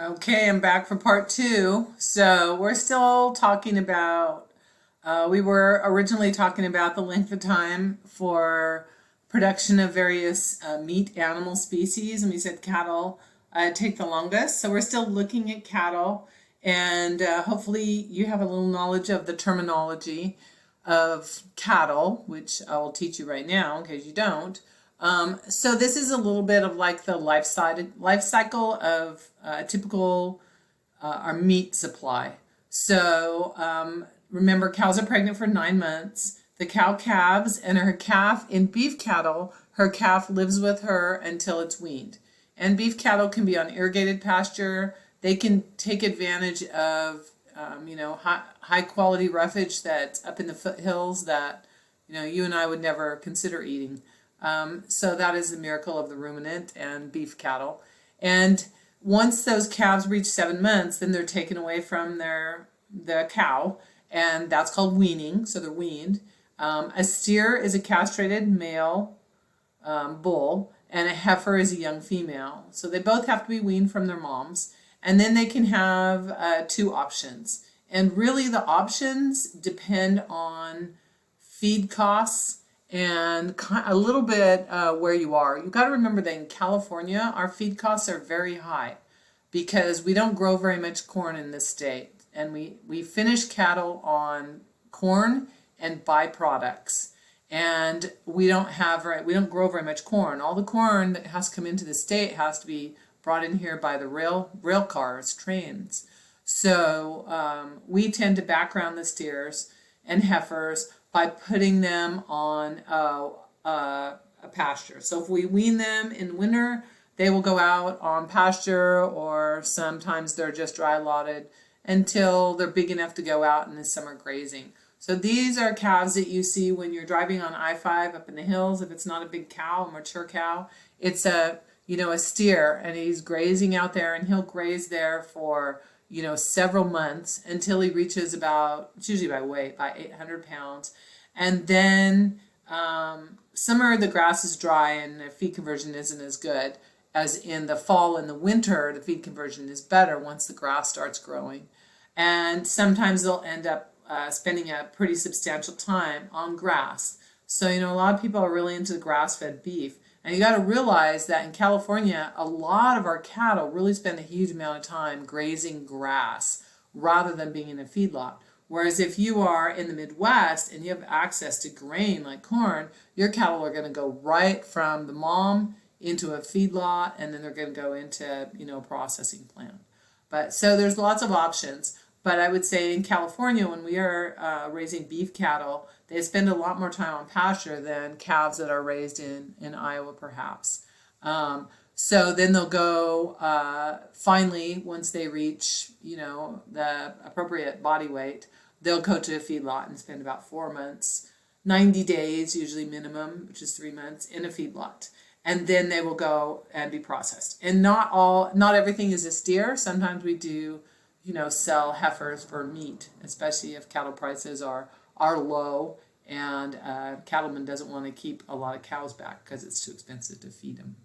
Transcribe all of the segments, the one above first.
Okay, I'm back for part two. So we're still talking about, we were originally talking about the length of time for production of various meat animal species, and we said cattle take the longest. So we're still looking at cattle, and hopefully you have a little knowledge of the terminology of cattle, which I will teach you right now in case you don't. So this is a little bit of like the life cycle of a typical our meat supply. So remember, cows are pregnant for 9 months. The cow calves, and her calf in beef cattle, her calf lives with her until it's weaned. And beef cattle can be on irrigated pasture. They can take advantage of high quality roughage that's up in the foothills that you and I would never consider eating. So that is the miracle of the ruminant and beef cattle. And once those calves reach 7 months, then they're taken away from the cow, and that's called weaning. So they're weaned. A steer is a castrated male bull, and a heifer is a young female. So they both have to be weaned from their moms, and then they can have two options. And really, the options depend on feed costs and a little bit where you are. You've got to remember that in California, our feed costs are very high because we don't grow very much corn in this state. And we finish cattle on corn and byproducts. And we don't grow very much corn. All the corn that has to come into the state has to be brought in here by the rail cars, trains. So we tend to background the steers and heifers by putting them on a pasture. So if we wean them in winter, they will go out on pasture, or sometimes they're just dry allotted until they're big enough to go out in the summer grazing. So these are calves that you see when you're driving on I-5 up in the hills. If it's not a big cow, a mature cow, it's a steer, and he's grazing out there, and he'll graze there for several months until he reaches about, it's usually by weight, by 800 pounds. And then summer, the grass is dry and the feed conversion isn't as good as in the fall and the winter. The feed conversion is better once the grass starts growing. And sometimes they'll end up spending a pretty substantial time on grass. So, a lot of people are really into grass-fed beef. And you got to realize that in California, a lot of our cattle really spend a huge amount of time grazing grass rather than being in a feedlot. Whereas if you are in the Midwest and you have access to grain like corn, your cattle are going to go right from the mom into a feedlot, and then they're going to go into, a processing plant. But so there's lots of options. But I would say in California, when we are raising beef cattle, they spend a lot more time on pasture than calves that are raised in Iowa, perhaps. So then they'll go, finally, once they reach, the appropriate body weight, they'll go to a feedlot and spend about 4 months, 90 days, usually minimum, which is 3 months, in a feedlot. And then they will go and be processed. And not everything is a steer. Sometimes we do sell heifers for meat, especially if cattle prices are low, and cattleman doesn't want to keep a lot of cows back because it's too expensive to feed them.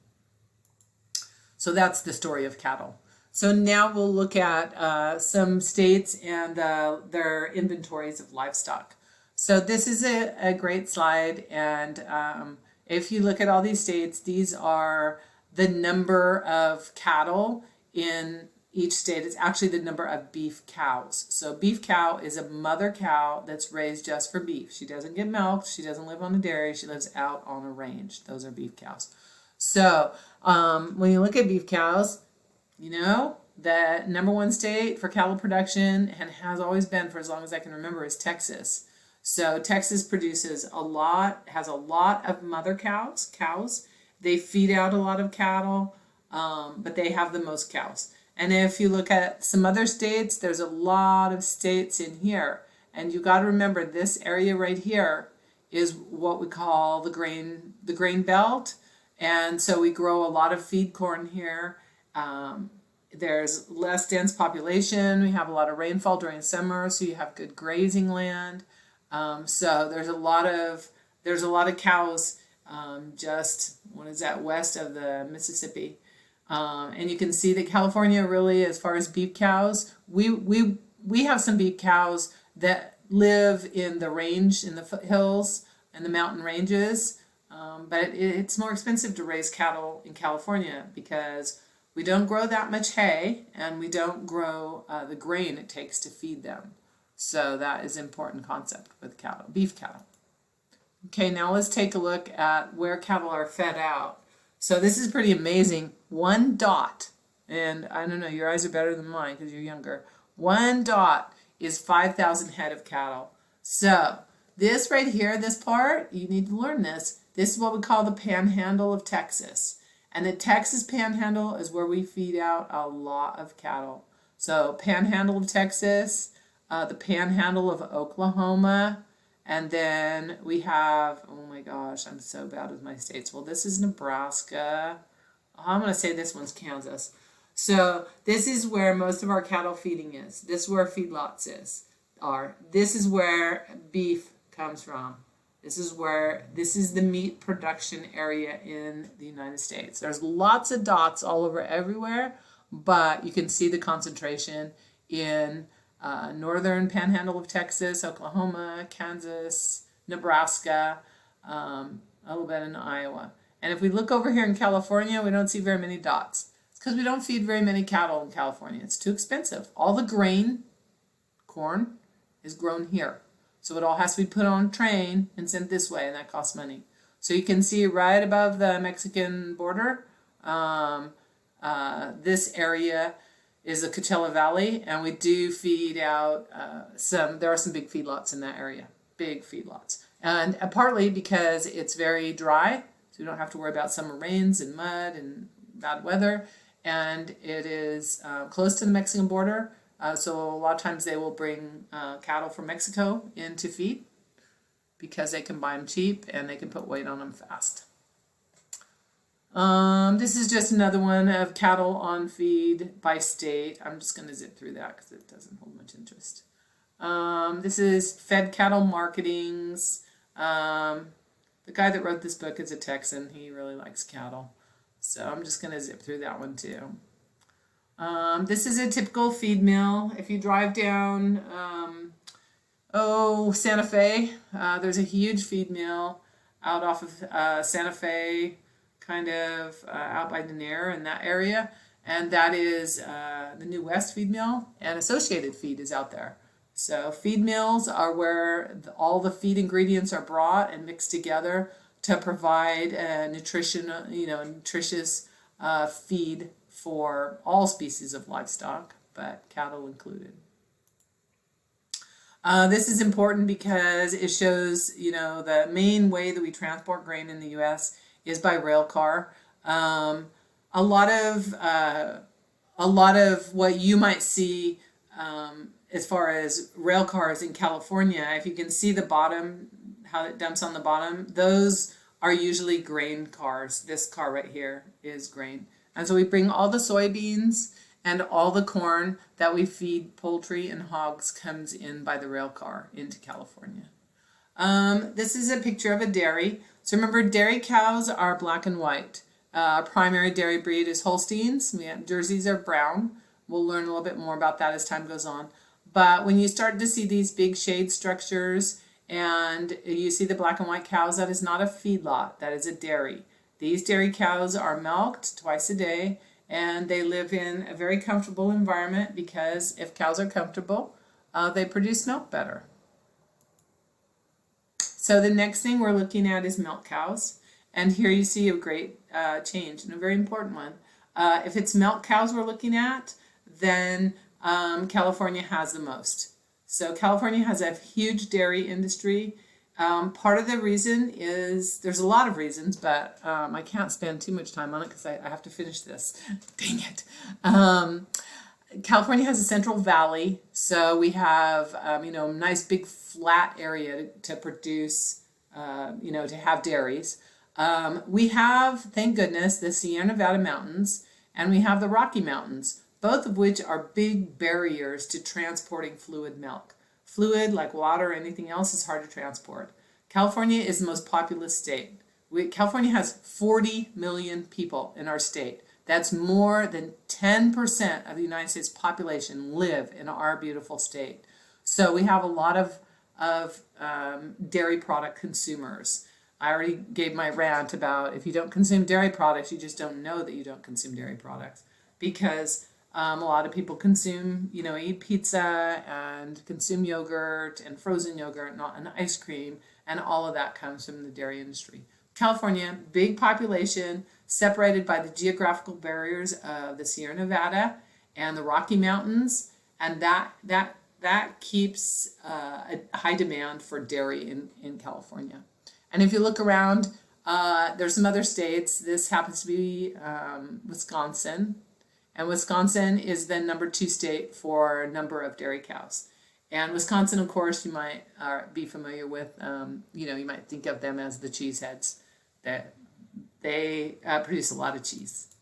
So that's the story of cattle. So now we'll look at some states and their inventories of livestock. So this is a great slide, and if you look at all these states, these are the number of cattle in each state. It's actually the number of beef cows. So beef cow is a mother cow that's raised just for beef. She doesn't get milked. She doesn't live on a dairy. She lives out on a range. Those are beef cows. So when you look at beef cows, the number one state for cattle production, and has always been for as long as I can remember, is Texas. So Texas produces has a lot of mother cows. They feed out a lot of cattle, but they have the most cows. And if you look at some other states, there's a lot of states in here. And you got to remember, this area right here is what we call the grain belt. And so we grow a lot of feed corn here. There's less dense population. We have a lot of rainfall during summer, so you have good grazing land. So there's a lot of cows just, what is that, west of the Mississippi. And you can see that California really, as far as beef cows, we have some beef cows that live in the range, in the foothills and the mountain ranges. But it's more expensive to raise cattle in California because we don't grow that much hay and we don't grow the grain it takes to feed them. So that is an important concept with cattle, beef cattle. Okay, now let's take a look at where cattle are fed out. So this is pretty amazing. One dot, and I don't know, your eyes are better than mine because you're younger. One dot is 5,000 head of cattle. So this right here, this part, you need to learn this. This is what we call the Panhandle of Texas. And the Texas Panhandle is where we feed out a lot of cattle. So Panhandle of Texas, the Panhandle of Oklahoma, and then we have, oh my gosh, I'm so bad with my states. Well, this is Nebraska. I'm going to say this one's Kansas. So this is where most of our cattle feeding is. This is where feedlots are. This is where beef comes from. This is the meat production area in the United States. There's lots of dots all over everywhere, but you can see the concentration in northern Panhandle of Texas, Oklahoma, Kansas, Nebraska, a little bit in Iowa. And if we look over here in California, we don't see very many dots. It's because we don't feed very many cattle in California. It's too expensive. All the grain, corn, is grown here. So it all has to be put on a train and sent this way, and that costs money. So you can see right above the Mexican border, this area is the Coachella Valley, and we do feed out there are some big feedlots in that area, big feedlots. And partly because it's very dry, so we don't have to worry about summer rains and mud and bad weather, and it is close to the Mexican border, so a lot of times they will bring cattle from Mexico in to feed because they can buy them cheap and they can put weight on them fast. This is just another one of cattle on feed by state. I'm just going to zip through that because it doesn't hold much interest. This is Fed Cattle Marketings. The guy that wrote this book is a Texan. He really likes cattle. So I'm just going to zip through that one too. This is a typical feed mill. If you drive down, Santa Fe, there's a huge feed mill out off of Santa Fe, kind of out by Denair in that area. And that is the New West feed mill, and Associated Feed is out there. So feed mills are where all the feed ingredients are brought and mixed together to provide nutritious feed for all species of livestock, but cattle included. This is important because it shows, the main way that we transport grain in the U.S. is by rail car. A lot of what you might see as far as rail cars in California, if you can see the bottom, how it dumps on the bottom, those are usually grain cars. This car right here is grain. And so we bring all the soybeans and all the corn that we feed poultry and hogs comes in by the rail car into California. This is a picture of a dairy. So remember, dairy cows are black and white. Our primary dairy breed is Holsteins. Jerseys are brown. We'll learn a little bit more about that as time goes on. But when you start to see these big shade structures and you see the black and white cows, that is not a feedlot. That is a dairy. These dairy cows are milked twice a day, and they live in a very comfortable environment because if cows are comfortable, they produce milk better. So the next thing we're looking at is milk cows. And here you see a great change and a very important one. If it's milk cows we're looking at, then California has the most. So California has a huge dairy industry. Part of the reason is, there's a lot of reasons, but I can't spend too much time on it because I have to finish this. Dang it. California has a central valley, so we have, a nice big flat area to produce, to have dairies. We have, thank goodness, the Sierra Nevada mountains, and we have the Rocky Mountains, both of which are big barriers to transporting fluid milk. Fluid, like water or anything else, is hard to transport. California is the most populous state. California has 40 million people in our state. That's more than 10% of the United States population live in our beautiful state. So we have a lot of dairy product consumers. I already gave my rant about if you don't consume dairy products, you just don't know that you don't consume dairy products, because a lot of people consume, eat pizza and consume yogurt and frozen yogurt and ice cream, and all of that comes from the dairy industry. California, big population, separated by the geographical barriers of the Sierra Nevada and the Rocky Mountains, and that keeps a high demand for dairy in California. And if you look around, there's some other states. This happens to be Wisconsin, and Wisconsin is the number 2 state for number of dairy cows. And Wisconsin, of course, you might be familiar with. You might think of them as the cheeseheads. That they produce a lot of cheese.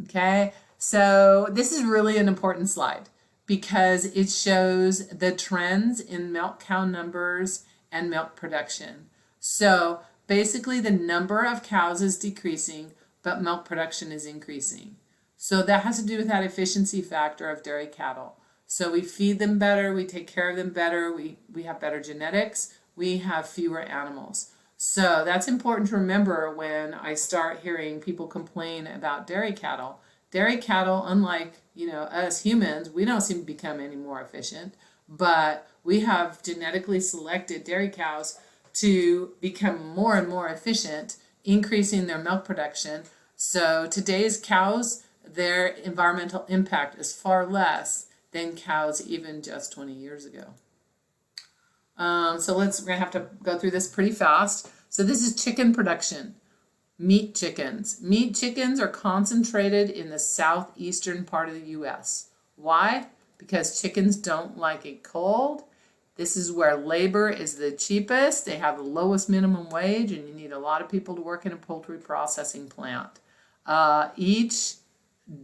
Okay, so this is really an important slide because it shows the trends in milk cow numbers and milk production. So basically the number of cows is decreasing, but milk production is increasing. So that has to do with that efficiency factor of dairy cattle. So we feed them better, we take care of them better, we have better genetics, we have fewer animals. So that's important to remember when I start hearing people complain about dairy cattle. Dairy cattle, unlike us humans, we don't seem to become any more efficient, but we have genetically selected dairy cows to become more and more efficient, increasing their milk production. So today's cows, their environmental impact is far less than cows even just 20 years ago. So we're going to have to go through this pretty fast. So this is chicken production. Meat chickens. Meat chickens are concentrated in the southeastern part of the U.S. Why? Because chickens don't like it cold. This is where labor is the cheapest. They have the lowest minimum wage, and you need a lot of people to work in a poultry processing plant. Each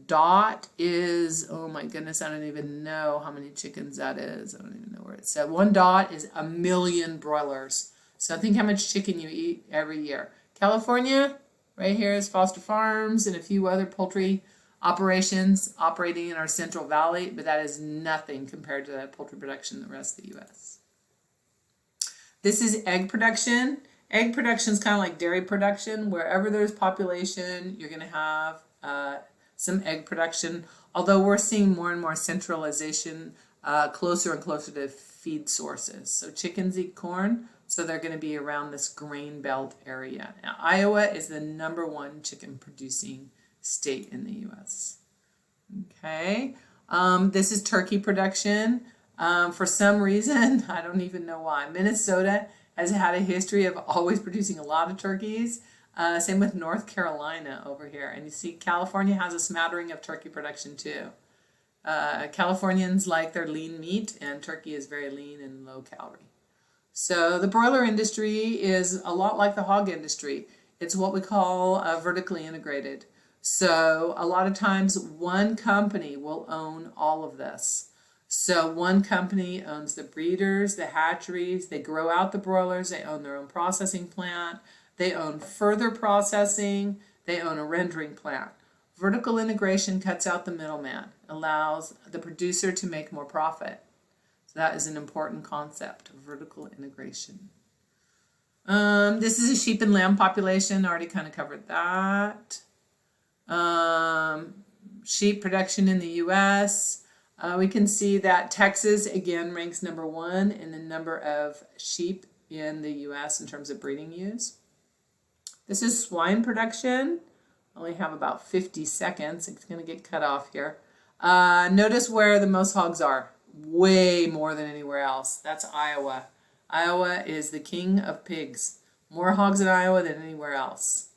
dot is, oh my goodness, I don't even know how many chickens that is. I don't even know where it's at. One dot is 1 million broilers. So think how much chicken you eat every year. California, right here is Foster Farms and a few other poultry operations operating in our Central Valley, but that is nothing compared to the poultry production in the rest of the U.S. This is egg production. Egg production is kind of like dairy production. Wherever there's population, you're going to have some egg production, although we're seeing more and more centralization closer and closer to feed sources. So chickens eat corn, so they're going to be around this grain belt area. Now, Iowa is the number 1 chicken producing state in the U.S. Okay, this is turkey production. For some reason, I don't even know why, Minnesota has had a history of always producing a lot of turkeys. Same with North Carolina over here. And you see California has a smattering of turkey production too. Californians like their lean meat, and turkey is very lean and low calorie. So the broiler industry is a lot like the hog industry. It's what we call vertically integrated. So a lot of times one company will own all of this. So one company owns the breeders, the hatcheries, they grow out the broilers, they own their own processing plant, they own further processing, they own a rendering plant. Vertical integration cuts out the middleman, allows the producer to make more profit. So that is an important concept, vertical integration. This is a sheep and lamb population, already kind of covered that. Sheep production in the U.S., we can see that Texas, again, ranks number 1 in the number of sheep in the U.S. in terms of breeding ewes. This is swine production. I only have about 50 seconds. It's going to get cut off here. Notice where the most hogs are. Way more than anywhere else. That's Iowa. Iowa is the king of pigs. More hogs in Iowa than anywhere else.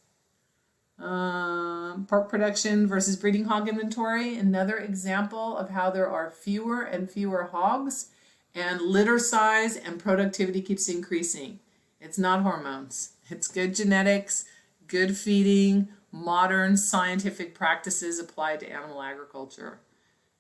Pork production versus breeding hog inventory. Another example of how there are fewer and fewer hogs, and litter size and productivity keeps increasing. It's not hormones. It's good genetics, good feeding, modern scientific practices applied to animal agriculture.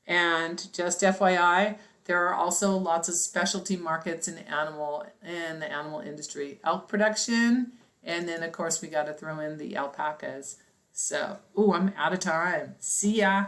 And just FYI, there are also lots of specialty markets in the animal industry. Elk production, and then of course we got to throw in the alpacas. So, ooh, I'm out of time. See ya.